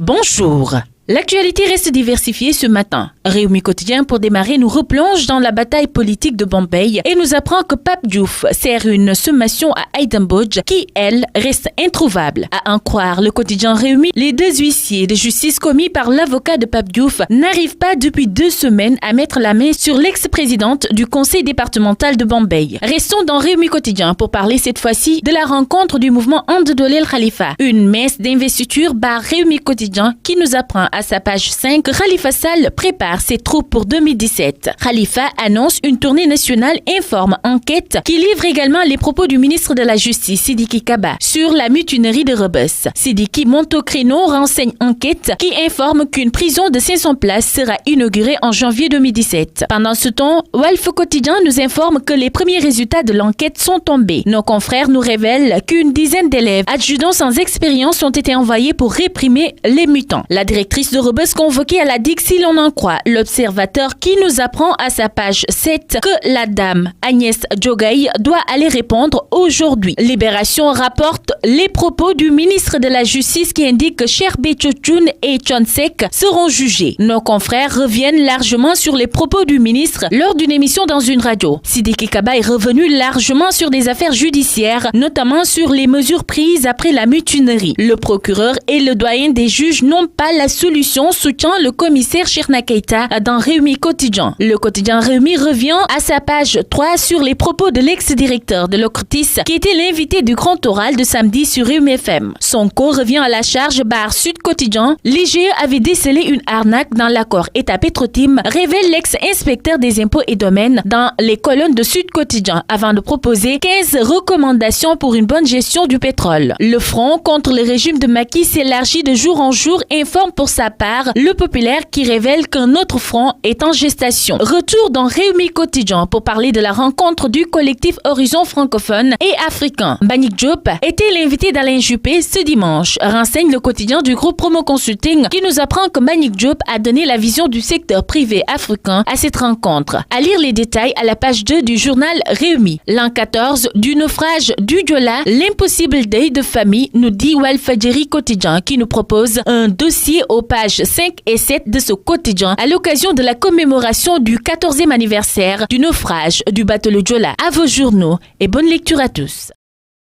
Bonjour. L'actualité reste diversifiée ce matin. Rewmi Quotidien, pour démarrer, nous replonge dans la bataille politique de Bombay et nous apprend que Pape Diouf sert une sommation à Aïda Mbodj qui, elle, reste introuvable. À en croire le quotidien Rewmi, les deux huissiers de justice commis par l'avocat de Pape Diouf n'arrivent pas depuis 2 semaines à mettre la main sur l'ex-présidente du conseil départemental de Bombay. Restons dans Rewmi Quotidien pour parler cette fois-ci de la rencontre du mouvement And Doolel Khalifa. Une messe d'investiture par Rewmi Quotidien qui nous apprend à sa page 5 que Khalifa Sall prépare ses troupes pour 2017. Khalifa annonce une tournée nationale, informe Enquête, qui livre également les propos du ministre de la Justice, Sidiki Kaba, sur la mutinerie de Rebeuss. Sidiki monte au créneau, renseigne Enquête, qui informe qu'une prison de 500 places sera inaugurée en janvier 2017. Pendant ce temps, Walf Quotidien nous informe que les premiers résultats de l'enquête sont tombés. Nos confrères nous révèlent qu'une dizaine d'élèves adjudants sans expérience ont été envoyés pour réprimer les mutants. La directrice de Rebeuss convoquée à la DIC si l'on en croit l'Observateur qui nous apprend à sa page 7 que la dame Agnès Diogaye doit aller répondre aujourd'hui. Libération rapporte les propos du ministre de la Justice qui indique que Cheikh Béthio Thioune et Thione Seck seront jugés. Nos confrères reviennent largement sur les propos du ministre lors d'une émission dans une radio. Sidiki Kaba est revenu largement sur des affaires judiciaires, notamment sur les mesures prises après la mutinerie. Le procureur et le doyen des juges n'ont pas la solution, soutient le commissaire Cheikhna Keita dans Rewmi Quotidien. Le quotidien Rewmi revient à sa page 3 sur les propos de l'ex-directeur de l'OCRTIS qui était l'invité du grand oral de samedi sur Rewmi FM. Sonko revient à la charge bar Sud Quotidien. L'IGE avait décelé une arnaque dans l'accord État Petrotim, révèle l'ex-inspecteur des impôts et domaines dans les colonnes de Sud Quotidien avant de proposer 15 recommandations pour une bonne gestion du pétrole. Le front contre le régime de Macky s'élargit de jour en jour, informe pour sa part le Populaire qui révèle qu'un autre front est en gestation. Retour dans Rewmi Quotidien pour parler de la rencontre du collectif Horizon francophone et africain. Mbagnick Diop était l'invité d'Alain Juppé ce dimanche, renseigne le quotidien du groupe Promo Consulting qui nous apprend que Mbagnick Diop a donné la vision du secteur privé africain à cette rencontre. À lire les détails à la page 2 du journal Rewmi. L'an 14 du naufrage du Joola, l'impossible deuil de famille, nous dit Walfadjri Quotidien qui nous propose un dossier aux pages 5 et 7 de ce quotidien à l'occasion de la commémoration du 14e anniversaire du naufrage du bateau le Joola. À vos journaux et bonne lecture à tous.